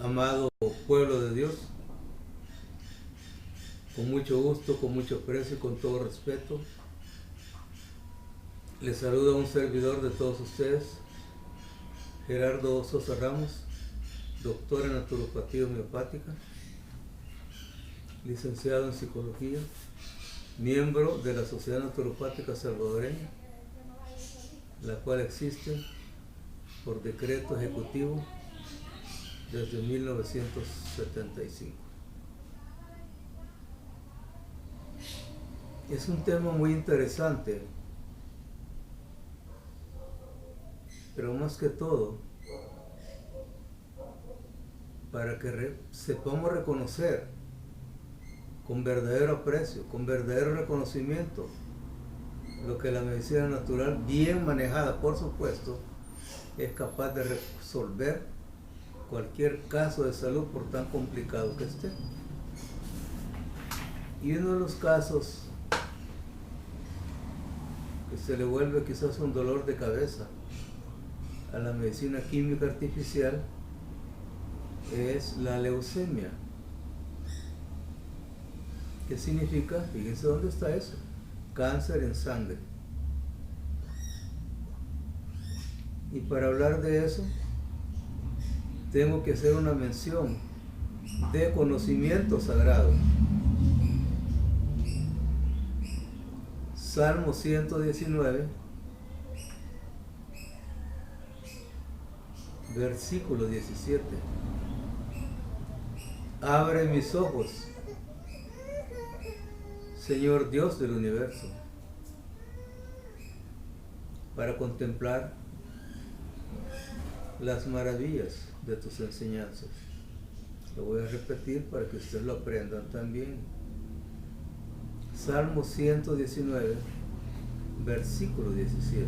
Amado pueblo de Dios, con mucho gusto, con mucho aprecio y con todo respeto, les saluda un servidor de todos ustedes, Gerardo Sosa Ramos, doctor en naturopatía homeopática, licenciado en psicología, miembro de la Sociedad Naturopática Salvadoreña, la cual existe por decreto ejecutivo desde 1975. Es un tema muy interesante, pero más que todo, para que sepamos reconocer con verdadero aprecio, con verdadero reconocimiento, lo que la medicina natural, bien manejada, por supuesto, es capaz de resolver cualquier caso de salud por tan complicado que esté. Y uno de los casos que se le vuelve quizás un dolor de cabeza a la medicina química artificial es la leucemia. ¿Qué significa? Fíjense dónde está eso. Cáncer en sangre. Y para hablar de eso, tengo que hacer una mención de conocimiento sagrado. Salmo 119, versículo 17. Abre mis ojos, Señor Dios del universo, para contemplar las maravillas de tus enseñanzas. Lo voy a repetir para que ustedes lo aprendan también. Salmo 119, versículo 17.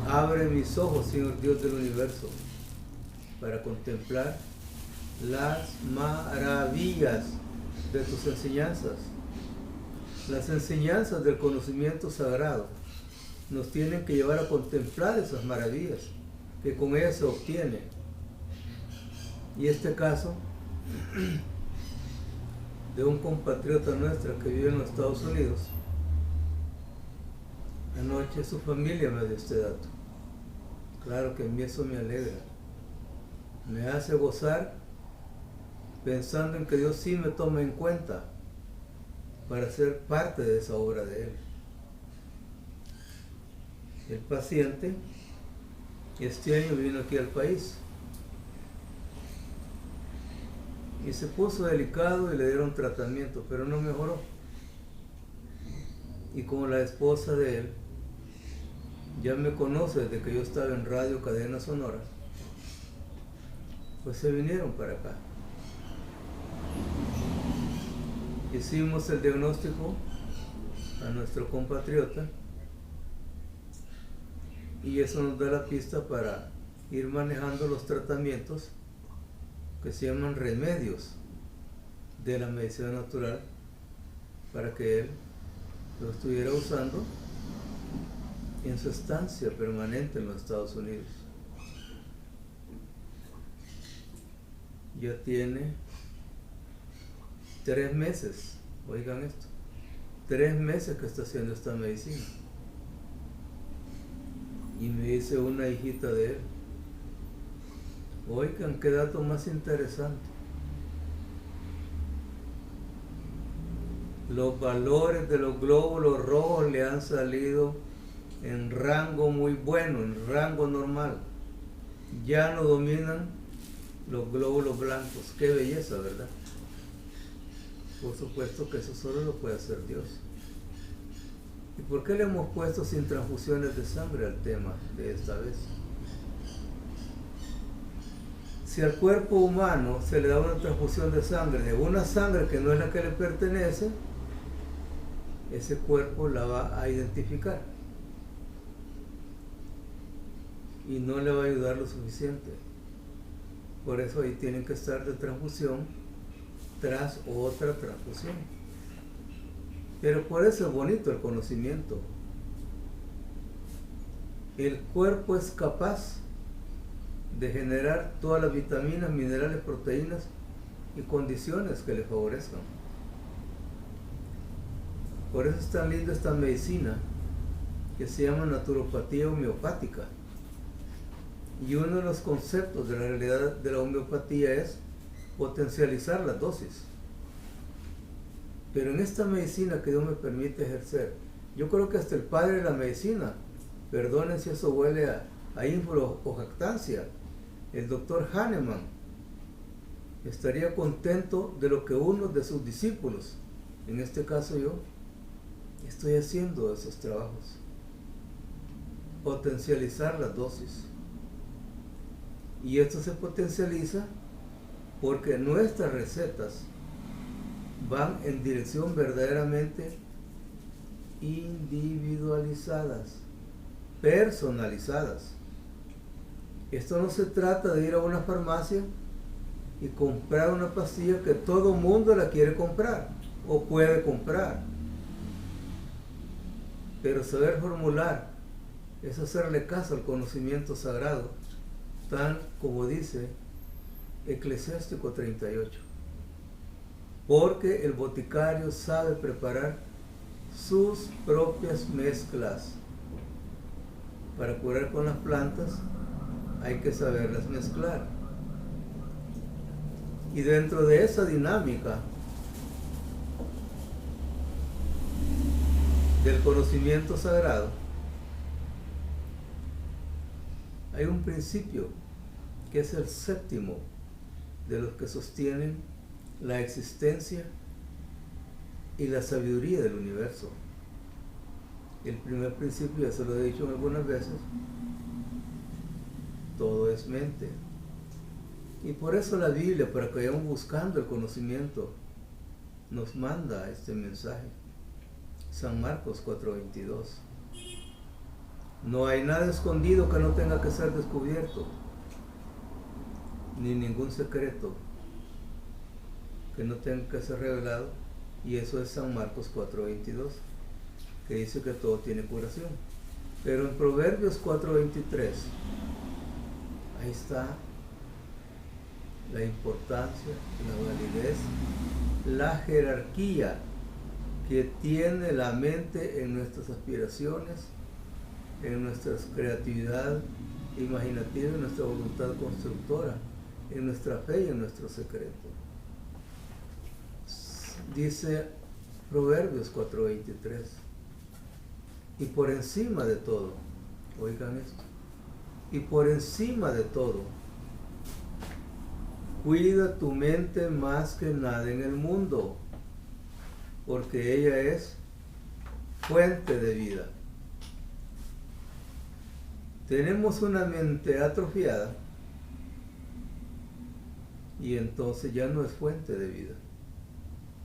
Abre mis ojos, Señor Dios del universo, para contemplar las maravillas de tus enseñanzas. Las enseñanzas del conocimiento sagrado nos tienen que llevar a contemplar esas maravillas que con ellas se obtiene. Y este caso de un compatriota nuestro que vive en los Estados Unidos, anoche su familia me dio este dato. Claro que a mí eso me alegra, me hace gozar pensando en que Dios sí me toma en cuenta para ser parte de esa obra de Él. El paciente este año vino aquí al país y se puso delicado y le dieron tratamiento, pero no mejoró. Y como la esposa de él ya me conoce desde que yo estaba en Radio Cadena Sonora, pues se vinieron para acá. Hicimos el diagnóstico a nuestro compatriota y eso nos da la pista para ir manejando los tratamientos que se llaman remedios de la medicina natural para que él lo estuviera usando en su estancia permanente en los Estados Unidos. Ya tiene 3 meses, oigan esto, 3 meses que está haciendo esta medicina. Y me dice una hijita de él, oigan, qué dato más interesante. Los valores de los glóbulos rojos le han salido en rango muy bueno, en rango normal. Ya no dominan los glóbulos blancos. Qué belleza, ¿verdad? Por supuesto que eso solo lo puede hacer Dios. ¿Y por qué le hemos puesto sin transfusiones de sangre al tema de esta vez? Si al cuerpo humano se le da una transfusión de sangre, de una sangre que no es la que le pertenece, ese cuerpo la va a identificar y no le va a ayudar lo suficiente. Por eso ahí tienen que estar de transfusión tras otra transfusión. Pero por eso es bonito el conocimiento. El cuerpo es capaz de generar todas las vitaminas, minerales, proteínas y condiciones que le favorezcan. Por eso es tan linda esta medicina que se llama naturopatía homeopática. Y uno de los conceptos de la realidad de la homeopatía es potencializar las dosis. Pero en esta medicina que Dios me permite ejercer, yo creo que hasta el padre de la medicina, perdonen si eso huele a ínfolo o jactancia, el doctor Hahnemann, estaría contento de lo que uno de sus discípulos, en este caso yo, estoy haciendo esos trabajos. Potencializar las dosis. Y esto se potencializa porque nuestras recetas van en dirección verdaderamente individualizadas, personalizadas. Esto no se trata de ir a una farmacia y comprar una pastilla que todo mundo la quiere comprar o puede comprar. Pero saber formular es hacerle caso al conocimiento sagrado, tan como dice Eclesiástico 38. Porque el boticario sabe preparar sus propias mezclas. Para curar con las plantas hay que saberlas mezclar. Y dentro de esa dinámica del conocimiento sagrado hay un principio que es el séptimo de los que sostienen la existencia y la sabiduría del universo. El primer principio, ya se lo he dicho algunas veces, todo es mente. Y por eso la Biblia, para que vayamos buscando el conocimiento, nos manda este mensaje. San Marcos 4:22. No hay nada escondido que no tenga que ser descubierto, ni ningún secreto que no tenga que ser revelado. Y eso es San Marcos 4:22, que dice que todo tiene curación. Pero en Proverbios 4:23, ahí está la importancia, la validez, la jerarquía que tiene la mente en nuestras aspiraciones, en nuestra creatividad imaginativa, en nuestra voluntad constructora, en nuestra fe y en nuestro secreto. Dice Proverbios 4:23, y por encima de todo, oigan esto, y por encima de todo, cuida tu mente más que nada en el mundo, porque ella es fuente de vida. Tenemos una mente atrofiada y entonces ya no es fuente de vida.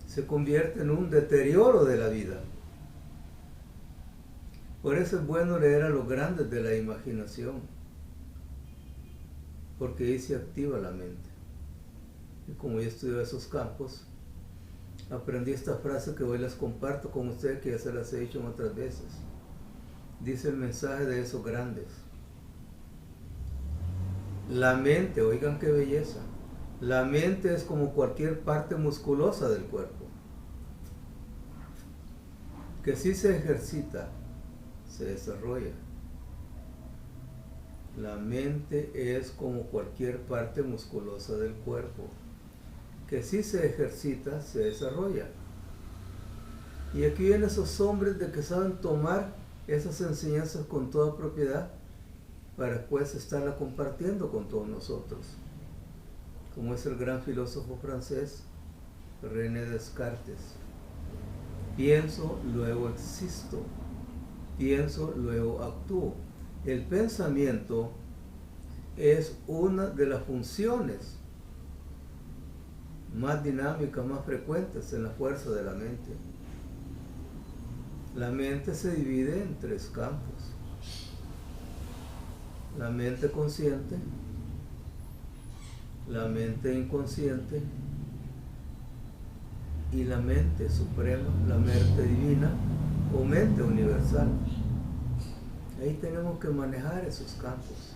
Se convierte en un deterioro de la vida. Por eso es bueno leer a los grandes de la imaginación, porque ahí se activa la mente. Y como yo estudio esos campos, aprendí esta frase que hoy les comparto con ustedes, que ya se las he dicho otras veces. Dice el mensaje de esos grandes: la mente, oigan qué belleza, la mente es como cualquier parte musculosa del cuerpo, que si se ejercita, se desarrolla. La mente es como cualquier parte musculosa del cuerpo, que si se ejercita, se desarrolla. Y aquí vienen esos hombres de que saben tomar esas enseñanzas con toda propiedad para después estarla compartiendo con todos nosotros, como es el gran filósofo francés René Descartes. Pienso, luego existo. Pienso, luego actúo. El pensamiento es una de las funciones más dinámicas, más frecuentes en la fuerza de la mente. La mente se divide en tres campos: la mente consciente, la mente inconsciente y la mente suprema, la mente divina o mente universal. Ahí tenemos que manejar esos campos.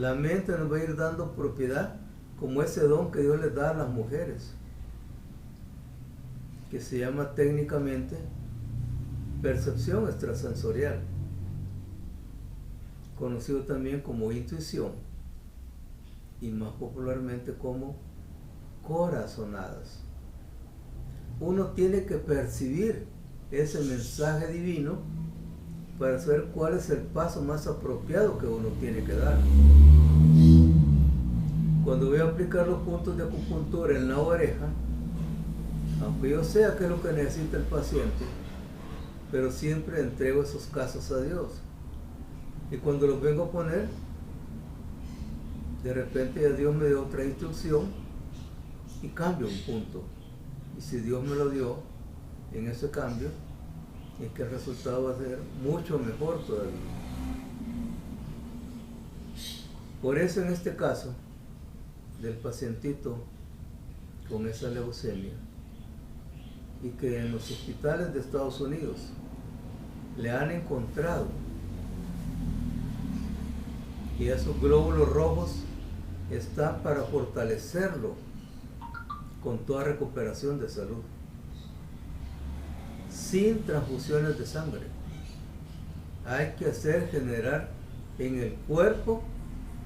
La mente nos va a ir dando propiedad, como ese don que Dios les da a las mujeres, que se llama técnicamente percepción extrasensorial, conocido también como intuición y más popularmente como corazonadas. Uno tiene que percibir ese mensaje divino para saber cuál es el paso más apropiado que uno tiene que dar. Cuando voy a aplicar los puntos de acupuntura en la oreja, aunque yo sé qué es lo que necesita el paciente, pero siempre entrego esos casos a Dios. Y cuando los vengo a poner, de repente ya Dios me dio otra instrucción y cambio un punto. Y si Dios me lo dio en ese cambio, es que el resultado va a ser mucho mejor todavía. Por eso en este caso del pacientito con esa leucemia, y que en los hospitales de Estados Unidos le han encontrado, y esos glóbulos rojos están para fortalecerlo con toda recuperación de salud, sin transfusiones de sangre. Hay que generar en el cuerpo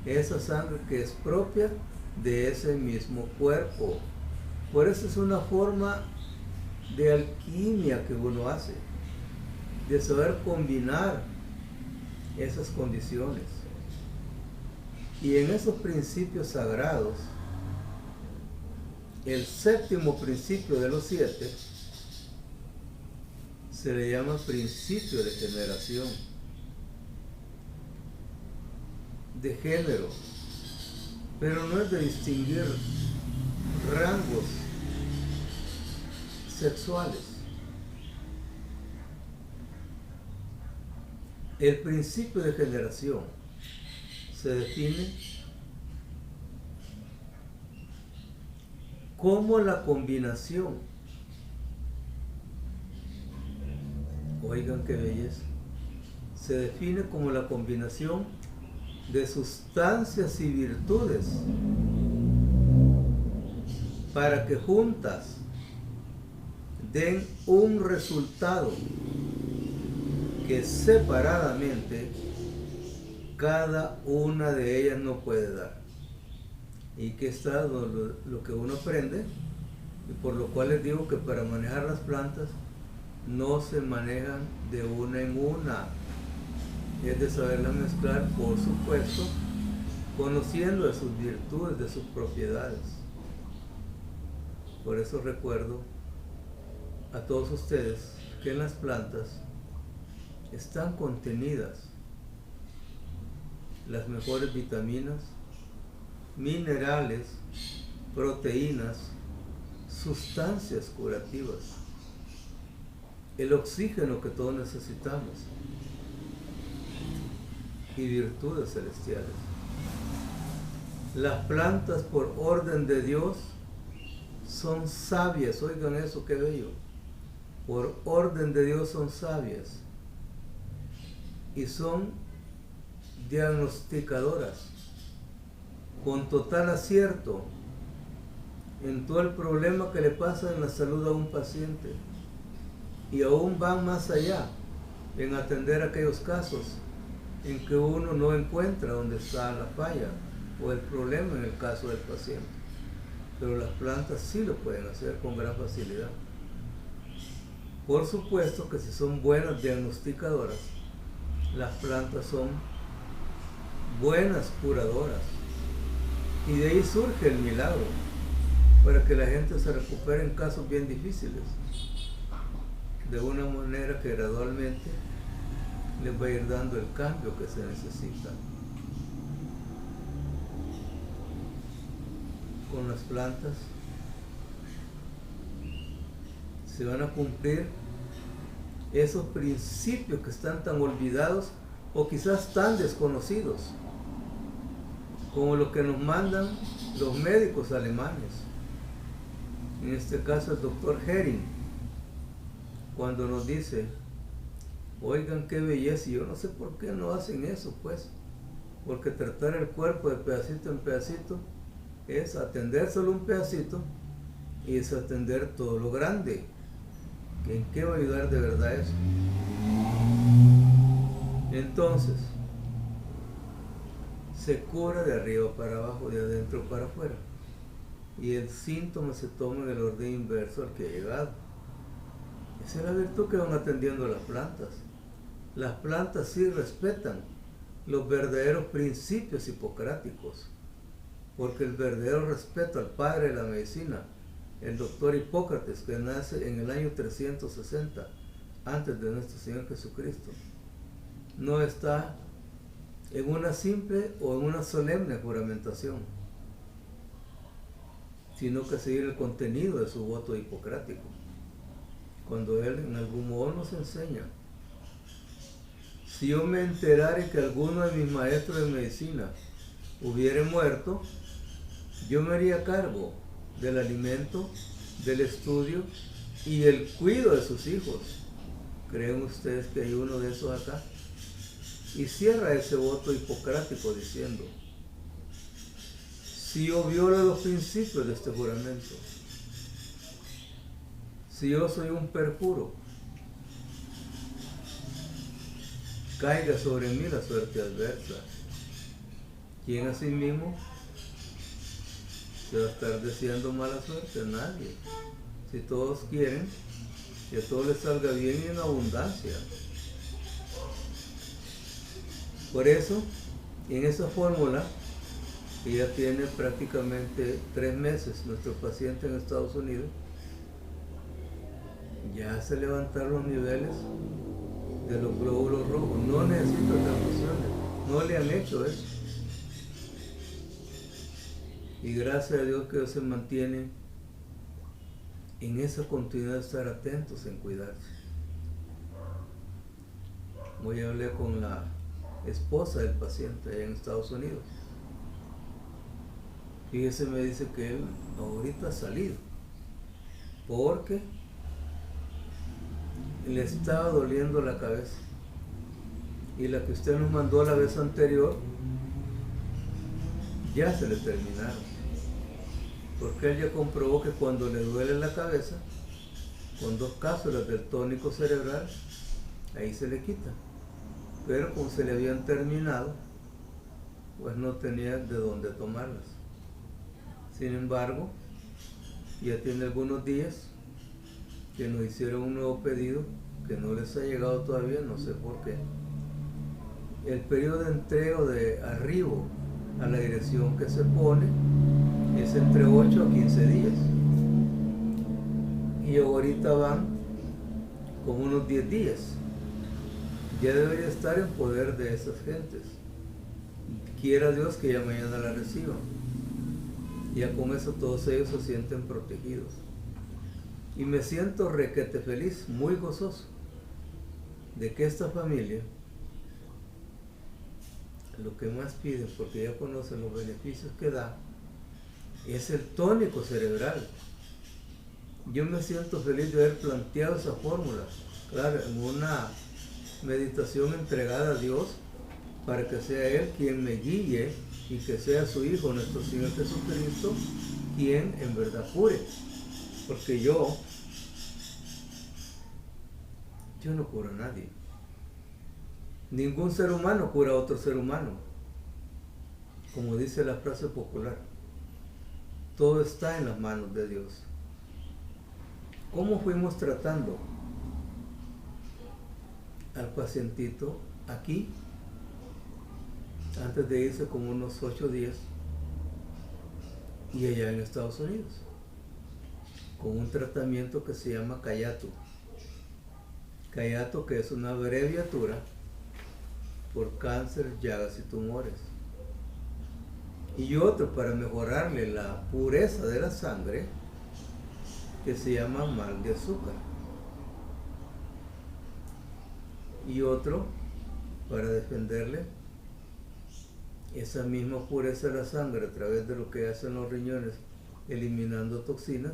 esa sangre que es propia de ese mismo cuerpo. Por eso es una forma de alquimia que uno hace, de saber combinar esas condiciones. Y en esos principios sagrados, el séptimo principio de los 7 se le llama principio de generación, de género, pero no es de distinguir rangos sexuales. El principio de generación se define como la combinación, oigan qué belleza, se define como la combinación de sustancias y virtudes para que juntas den un resultado que separadamente cada una de ellas no puede dar. Y que está lo que uno aprende, y por lo cual les digo que para manejar las plantas no se manejan de una en una, es de saberlas mezclar, por supuesto, conociendo de sus virtudes, de sus propiedades. Por eso recuerdo a todos ustedes que en las plantas están contenidas las mejores vitaminas, minerales, proteínas, sustancias curativas, el oxígeno que todos necesitamos y virtudes celestiales. Las plantas, por orden de Dios, son sabias. Oigan eso, qué bello. Por orden de Dios son sabias y son diagnosticadoras con total acierto en todo el problema que le pasa en la salud a un paciente, y aún van más allá en atender aquellos casos en que uno no encuentra dónde está la falla o el problema en el caso del paciente, pero las plantas sí lo pueden hacer con gran facilidad. Por supuesto que si son buenas diagnosticadoras, las plantas son buenas curadoras, y de ahí surge el milagro para que la gente se recupere en casos bien difíciles, de una manera que gradualmente les va a ir dando el cambio que se necesita. Con las plantas se van a cumplir esos principios que están tan olvidados o quizás tan desconocidos, como lo que nos mandan los médicos alemanes, en este caso el doctor Hering, cuando nos dice, oigan qué belleza, y yo no sé por qué no hacen eso, pues, porque tratar el cuerpo de pedacito en pedacito es atender solo un pedacito y desatender todo lo grande. ¿En qué va a ayudar de verdad eso? Entonces, se cura de arriba para abajo, de adentro para afuera. Y el síntoma se toma en el orden inverso al que ha llegado. Esa es la virtud que van atendiendo las plantas. Las plantas sí respetan los verdaderos principios hipocráticos, porque el verdadero respeto al padre de la medicina, el doctor Hipócrates, que nace en el año 360 antes de nuestro Señor Jesucristo, no está en una simple o en una solemne juramentación, sino que seguir el contenido de su voto hipocrático, cuando él en algún modo nos enseña: si yo me enterare que alguno de mis maestros de medicina hubiere muerto, yo me haría cargo del alimento, del estudio y el cuidado de sus hijos. ¿Creen ustedes que hay uno de esos acá? Y cierra ese voto hipocrático diciendo: si yo violo los principios de este juramento, si yo soy un perjuro, caiga sobre mí la suerte adversa. ¿Quién asimismo se va a estar deseando mala suerte? Nadie. Si todos quieren que todo les salga bien y en abundancia. Por eso, en esa fórmula, que ya tiene prácticamente 3 meses nuestro paciente en Estados Unidos, ya se levantaron los niveles de los glóbulos rojos. No necesita transfusiones, no le han hecho eso. Y gracias a Dios que ellos se mantienen en esa continuidad de estar atentos en cuidarse. Hoy hablé con la esposa del paciente allá en Estados Unidos. Fíjese, me dice que él ahorita ha salido porque le estaba doliendo la cabeza, y la que usted nos mandó la vez anterior ya se le terminaron, porque él ya comprobó que cuando le duele la cabeza, con 2 cápsulas del tónico cerebral, ahí se le quita, pero como se le habían terminado, pues no tenía de dónde tomarlas. Sin embargo, ya tiene algunos días que nos hicieron un nuevo pedido que no les ha llegado todavía, no sé por qué. El periodo de entrega de arribo a la dirección que se pone es entre 8 a 15 días. Y ahorita van como unos 10 días. Ya debería estar en poder de esas gentes. Quiera Dios que ya mañana la reciban. Ya con eso todos ellos se sienten protegidos. Y me siento requete feliz, muy gozoso, de que esta familia, lo que más piden, porque ya conocen los beneficios que da, es el tónico cerebral. Yo me siento feliz de haber planteado esa fórmula, claro, en una meditación entregada a Dios, para que sea Él quien me guíe y que sea su Hijo, nuestro Señor Jesucristo, quien en verdad cure. Porque yo no curo a nadie. Ningún ser humano cura a otro ser humano. Como dice la frase popular, todo está en las manos de Dios. ¿Cómo fuimos tratando al pacientito aquí? Antes de irse como unos 8 días, y allá en Estados Unidos, con un tratamiento que se llama Kayatu. Kayatu, que es una abreviatura por cáncer, llagas y tumores. Y otro para mejorarle la pureza de la sangre, que se llama mal de azúcar. Y otro para defenderle esa misma pureza de la sangre a través de lo que hacen los riñones, eliminando toxinas,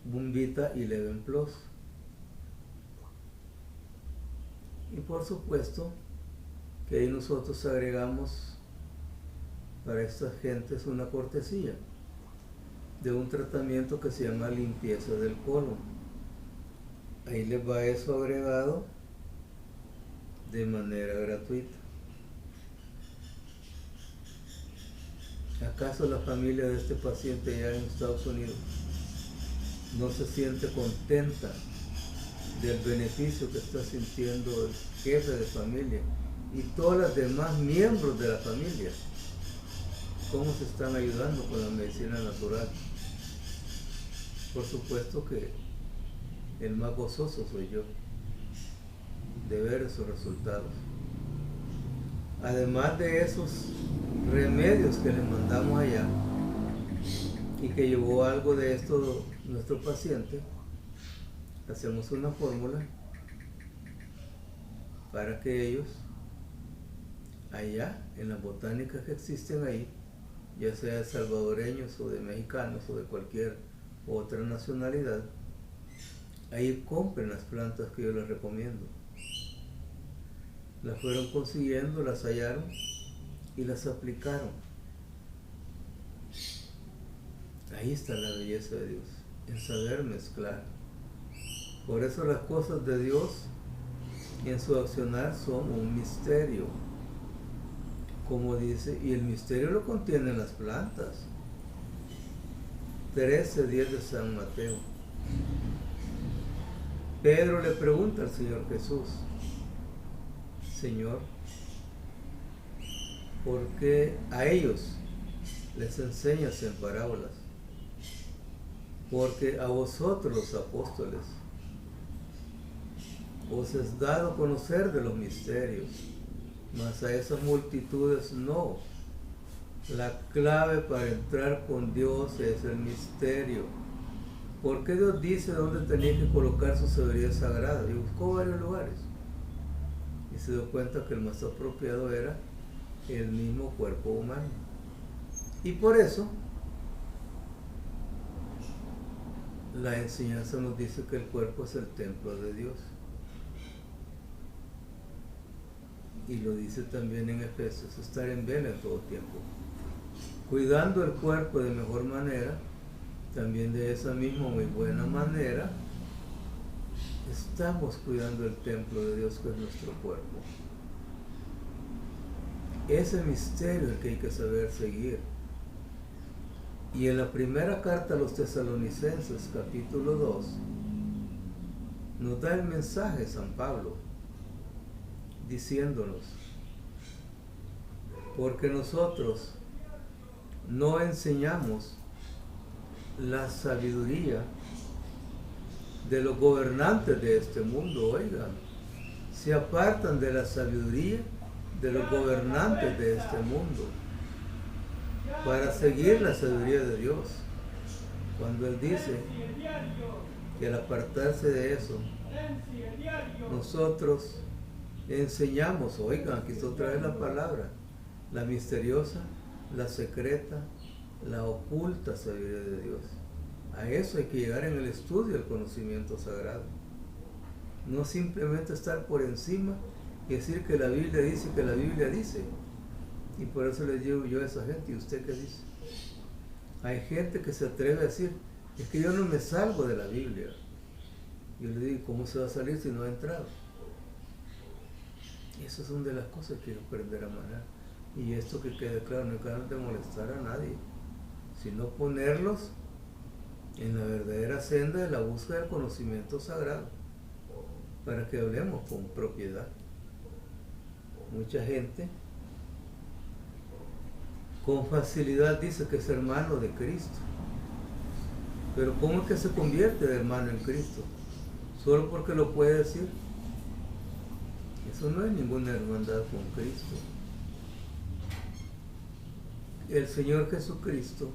Bombita y Leven Plus. Y por supuesto, que ahí nosotros agregamos para estas gentes una cortesía de un tratamiento que se llama limpieza del colon. Ahí les va eso agregado de manera gratuita. ¿Acaso la familia de este paciente allá en Estados Unidos no se siente contenta del beneficio que está sintiendo el jefe de familia y todos los demás miembros de la familia? ¿Cómo se están ayudando con la medicina natural? Por supuesto que el más gozoso soy yo de ver esos resultados. Además de esos remedios que les mandamos allá y que llevó algo de esto nuestro paciente, hacemos una fórmula para que ellos allá en las botánicas que existen ahí, ya sea de salvadoreños o de mexicanos o de cualquier otra nacionalidad, ahí compren las plantas que yo les recomiendo. Las fueron consiguiendo, las hallaron y las aplicaron. Ahí está la belleza de Dios, en saber mezclar. Por eso las cosas de Dios en su accionar son un misterio, como dice, y el misterio lo contienen las plantas. 13:10 de San Mateo. Pedro le pregunta al Señor Jesús: Señor, ¿por qué a ellos les enseñas en parábolas? Porque a vosotros los apóstoles os es dado conocer de los misterios, mas a esas multitudes no. La clave para entrar con Dios es el misterio. Porque Dios dice dónde tenía que colocar su sabiduría sagrada, y buscó varios lugares. Y se dio cuenta que el más apropiado era el mismo cuerpo humano. Y por eso la enseñanza nos dice que el cuerpo es el templo de Dios. Y lo dice también en Efesios, estar en vela en todo tiempo. Cuidando el cuerpo de mejor manera, también de esa misma muy buena manera, estamos cuidando el templo de Dios que es nuestro cuerpo. Ese misterio es el que hay que saber seguir. Y en la primera carta a los Tesalonicenses, capítulo 2, nos da el mensaje San Pablo, diciéndonos: porque nosotros no enseñamos la sabiduría de los gobernantes de este mundo. Oigan, se apartan de la sabiduría de los gobernantes de este mundo para seguir la sabiduría de Dios. Cuando Él dice que al apartarse de eso, nosotros enseñamos, oigan, aquí está otra vez la palabra, la misteriosa, la secreta, la oculta sabiduría de Dios. A eso hay que llegar en el estudio del conocimiento sagrado. No simplemente estar por encima y decir que la Biblia dice que la Biblia dice. Y por eso les digo yo a esa gente: ¿y usted qué dice? Hay gente que se atreve a decir: es que yo no me salgo de la Biblia. Yo le digo: ¿cómo se va a salir si no ha entrado? Y esas son de las cosas que hay que aprender a manejar. Y esto que quede claro, no hay ganas de molestar a nadie, sino ponerlos en la verdadera senda de la búsqueda del conocimiento sagrado, para que hablemos con propiedad. Mucha gente con facilidad dice que es hermano de Cristo, pero ¿cómo es que se convierte de hermano en Cristo? ¿Solo porque lo puede decir? Eso no es ninguna hermandad con Cristo. El Señor Jesucristo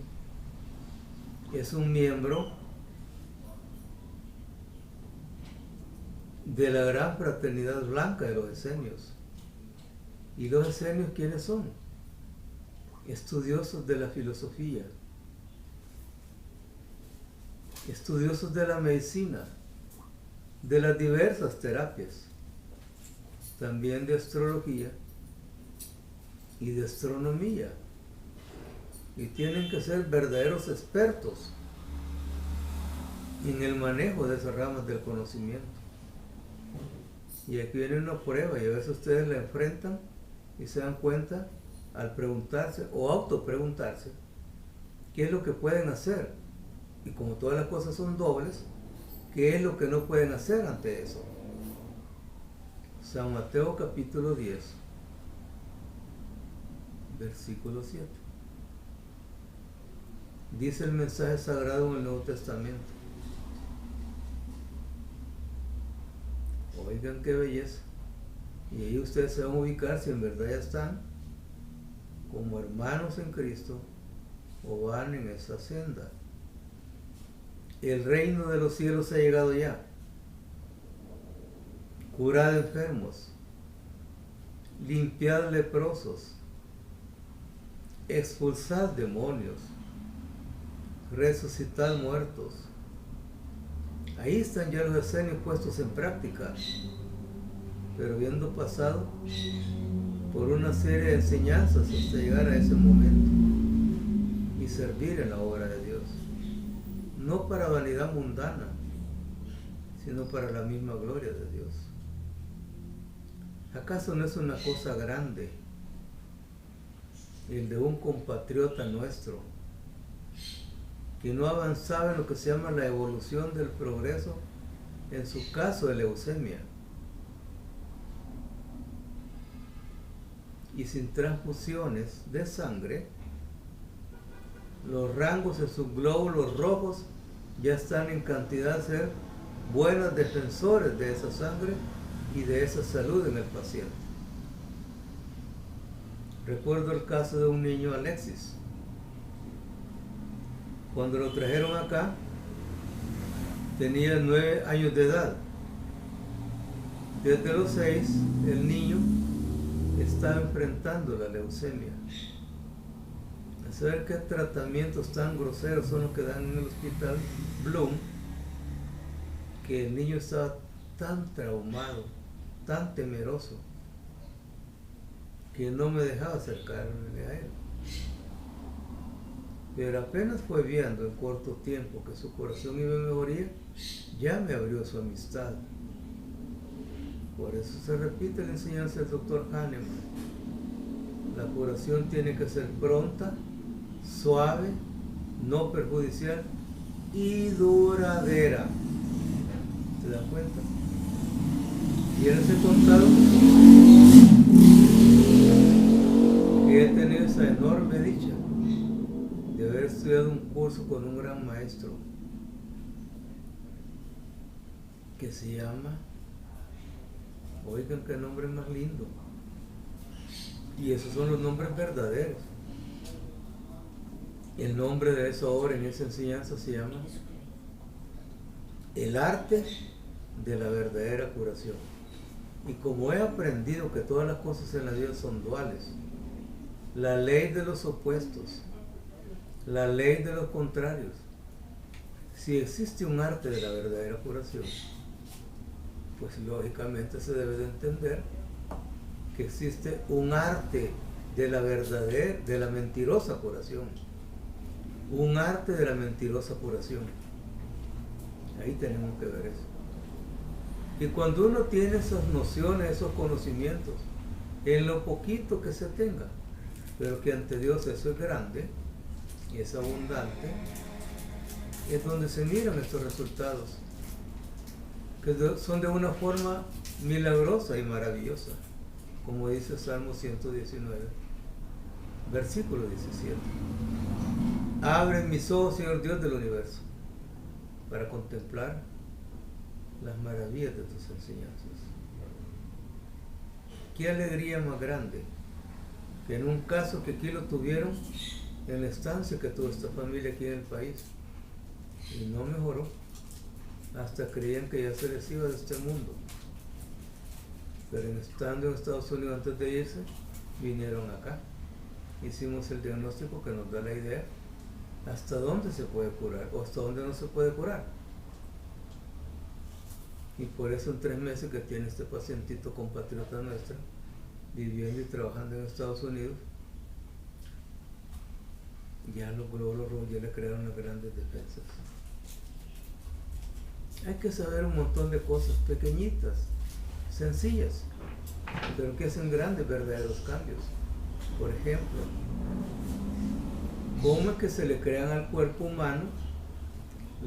es un miembro de la gran fraternidad blanca de los esenios. ¿Y los esenios quiénes son? Estudiosos de la filosofía, estudiosos de la medicina, de las diversas terapias, también de astrología y de astronomía. Y tienen que ser verdaderos expertos en el manejo de esas ramas del conocimiento. Y aquí viene una prueba, y a veces ustedes la enfrentan y se dan cuenta al preguntarse o autopreguntarse qué es lo que pueden hacer. Y como todas las cosas son dobles, ¿qué es lo que no pueden hacer ante eso? San Mateo capítulo 10, versículo 7. Dice el mensaje sagrado en el Nuevo Testamento. Oigan qué belleza. Y ahí ustedes se van a ubicar si en verdad ya están como hermanos en Cristo o van en esa senda. El reino de los cielos ha llegado ya. Curad enfermos, limpiad leprosos, expulsad demonios, resucitad muertos. Ahí están ya los esenios puestos en práctica, pero habiendo pasado por una serie de enseñanzas hasta llegar a ese momento y servir en la obra de Dios, no para vanidad mundana, sino para la misma gloria de Dios. ¿Acaso no es una cosa grande el de un compatriota nuestro que no avanzaba en lo que se llama la evolución del progreso, en su caso de leucemia, y sin transfusiones de sangre? Los rangos en sus glóbulos rojos ya están en cantidad de ser buenos defensores de esa sangre y de esa salud en el paciente. Recuerdo el caso de un niño, Alexis. Cuando lo trajeron acá, tenía 9 años de edad. Desde los 6, el niño estaba enfrentando la leucemia. A saber qué tratamientos tan groseros son los que dan en el hospital Bloom, que el niño estaba tan traumado, tan temeroso, que no me dejaba acercarme a él. Pero apenas fue viendo en corto tiempo que su corazón iba en mejoría, ya me abrió su amistad. Por eso se repite la enseñanza del Dr. Hahnemann. La curación tiene que ser pronta, suave, no perjudicial y duradera. ¿Se dan cuenta? Y él se ha contado que he tenido esa enorme dicha de haber estudiado un curso con un gran maestro que se llama, oigan qué nombre más lindo, y esos son los nombres verdaderos. El nombre de esa obra en esa enseñanza se llama El arte de la verdadera curación. Y como he aprendido que todas las cosas en la vida son duales, la ley de los opuestos, la ley de los contrarios, si existe un arte de la verdadera curación, pues lógicamente se debe de entender que existe un arte de la verdadera, de la mentirosa curación. Un arte de la mentirosa curación. Ahí tenemos que ver eso. Y cuando uno tiene esas nociones, esos conocimientos, en lo poquito que se tenga, pero que ante Dios eso es grande y es abundante, es donde se miran estos resultados, que son de una forma milagrosa y maravillosa, como dice Salmo 119, versículo 17. Abre mis ojos, Señor Dios del universo, para contemplar las maravillas de tus enseñanzas. Qué alegría más grande que en un caso que aquí lo tuvieron en la estancia que tuvo esta familia aquí en el país y no mejoró, hasta creían que ya se les iba de este mundo, pero estando en Estados Unidos antes de irse, vinieron acá, hicimos el diagnóstico que nos da la idea hasta dónde se puede curar o hasta dónde no se puede curar. Y por eso en 3 meses que tiene este pacientito compatriota nuestra, viviendo y trabajando en Estados Unidos, ya los glóbulos rojos ya le crearon las grandes defensas. Hay que saber un montón de cosas pequeñitas, sencillas, pero que hacen grandes, verdaderos cambios. Por ejemplo, ¿cómo es que se le crean al cuerpo humano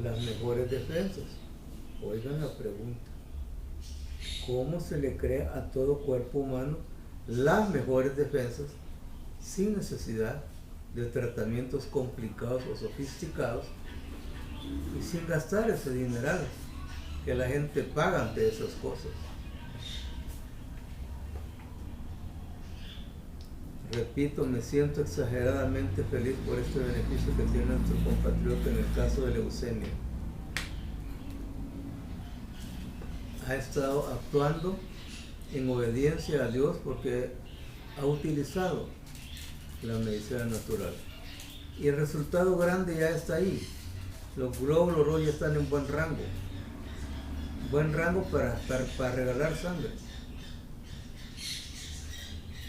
las mejores defensas? Oigan la pregunta. ¿Cómo se le crea a todo cuerpo humano las mejores defensas sin necesidad de tratamientos complicados o sofisticados y sin gastar ese dineral que la gente paga ante esas cosas? Repito, me siento exageradamente feliz por este beneficio que tiene nuestro compatriota en el caso de leucemia. Ha estado actuando en obediencia a Dios porque ha utilizado la medicina natural. Y el resultado grande ya está ahí. Los glóbulos rojos ya están en buen rango. Buen rango para regalar sangre.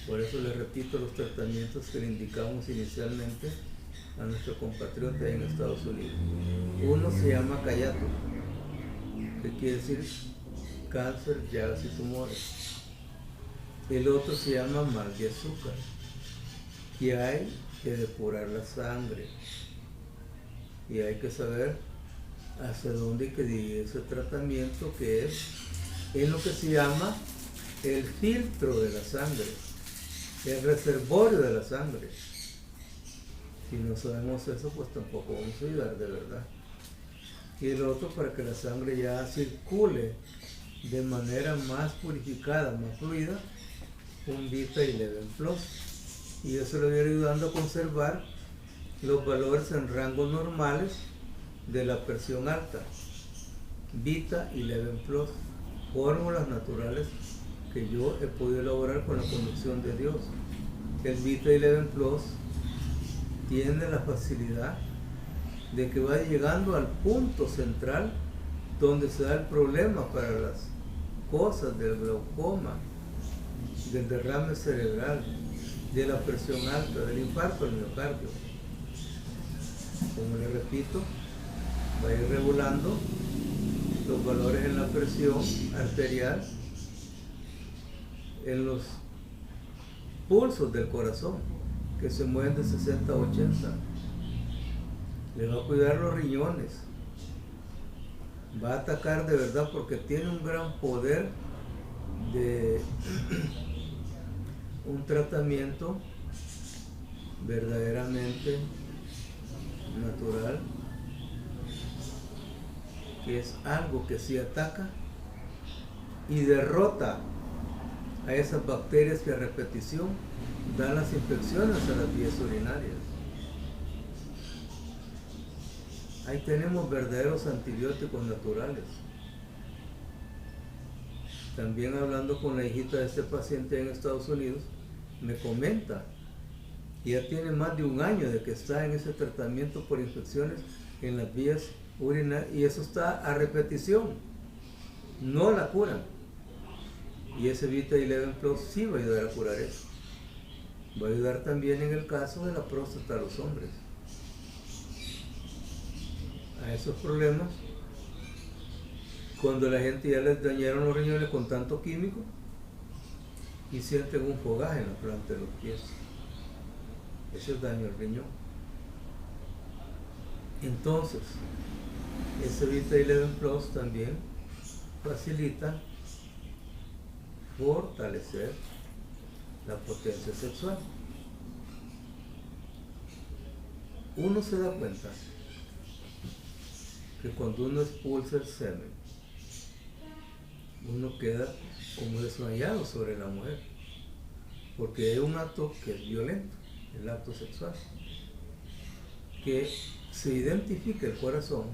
Por eso les repito los tratamientos que le indicamos inicialmente a nuestro compatriota en Estados Unidos. Uno se llama Cayato, que quiere decir cáncer, llagas y tumores. El otro se llama mal de azúcar, que hay que depurar la sangre y hay que saber hacia dónde hay que dirigir ese tratamiento, que es en lo que se llama el filtro de la sangre, el reservorio de la sangre. Si no sabemos eso, pues tampoco vamos a ayudar de verdad. Y el otro, para que la sangre ya circule de manera más purificada, más fluida, un Vita 11 Plus. Y eso le va a ir ayudando a conservar los valores en rangos normales de la presión alta. Vita 11 Plus, fórmulas naturales que yo he podido elaborar con la conducción de Dios. El Vita 11 Plus tiene la facilidad de que va llegando al punto central donde se da el problema para las cosas del glaucoma, del derrame cerebral, de la presión alta, del infarto al miocardio. Como les repito, va a ir regulando los valores en la presión arterial, en los pulsos del corazón, que se mueven de 60 a 80. Le va a cuidar los riñones. Va a atacar de verdad porque tiene un gran poder de un tratamiento verdaderamente natural, que es algo que sí ataca y derrota a esas bacterias que a repetición dan las infecciones a las vías urinarias. Ahí tenemos verdaderos antibióticos naturales. También hablando con la hijita de este paciente en Estados Unidos, me comenta que ya tiene más de un año de que está en ese tratamiento por infecciones en las vías urinarias, y eso está a repetición, no la curan. Y ese Vita 11 Plus sí va a ayudar a curar eso. Va a ayudar también en el caso de la próstata a los hombres. A esos problemas, cuando la gente ya les dañaron los riñones con tanto químico y sienten un fogaje en la planta de los pies. Ese es daño al riñón. Entonces, ese Vita 11 Plus también facilita fortalecer la potencia sexual. Uno se da cuenta que cuando uno expulsa el semen, uno queda como desmayado sobre la mujer, porque hay un acto que es violento, el acto sexual, que se identifica el corazón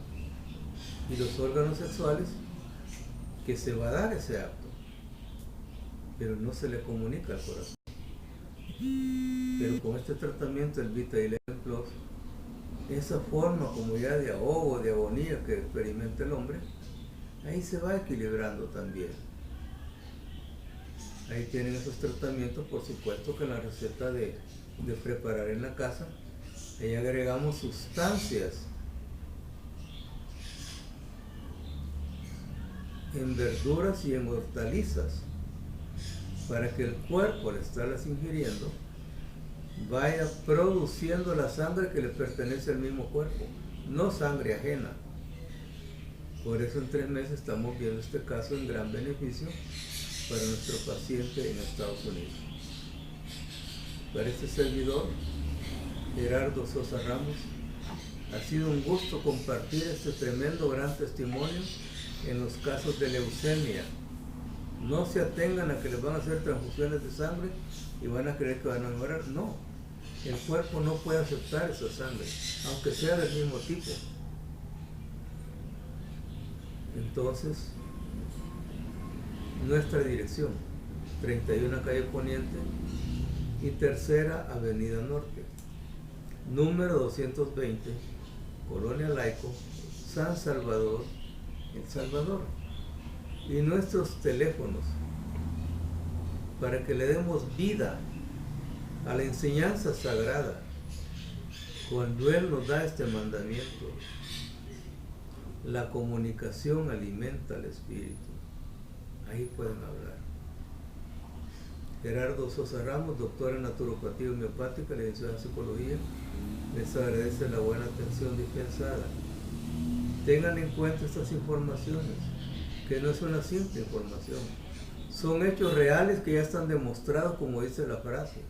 y los órganos sexuales que se va a dar ese acto, pero no se le comunica al corazón. Pero con este tratamiento, el Vita 11 Plus, esa forma como ya de ahogo, de agonía que experimenta el hombre, ahí se va equilibrando también. Ahí tienen esos tratamientos, por supuesto que en la receta de preparar en la casa, ahí agregamos sustancias en verduras y en hortalizas para que el cuerpo, al estarlas ingiriendo, vaya produciendo la sangre que le pertenece al mismo cuerpo, no sangre ajena. Por eso en 3 meses estamos viendo este caso en gran beneficio para nuestro paciente en Estados Unidos. Para este servidor, Gerardo Sosa Ramos, ha sido un gusto compartir este tremendo gran testimonio en los casos de leucemia. No se atengan a que les van a hacer transfusiones de sangre y van a creer que van a mejorar. No, el cuerpo no puede aceptar esa sangre, aunque sea del mismo tipo. Entonces, nuestra dirección, 31 Calle Poniente y 3ª Avenida Norte, número 220, Colonia Laico, San Salvador, El Salvador. Y nuestros teléfonos para que le demos vida a la enseñanza sagrada cuando Él nos da este mandamiento. La comunicación alimenta al espíritu. Ahí pueden hablar. Gerardo Sosa Ramos, doctor en naturopatía y homeopática, licenciado en psicología, les agradece la buena atención dispensada. Tengan en cuenta estas informaciones, que no es una simple información, son hechos reales que ya están demostrados, como dice la frase,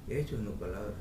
hechos no palabras.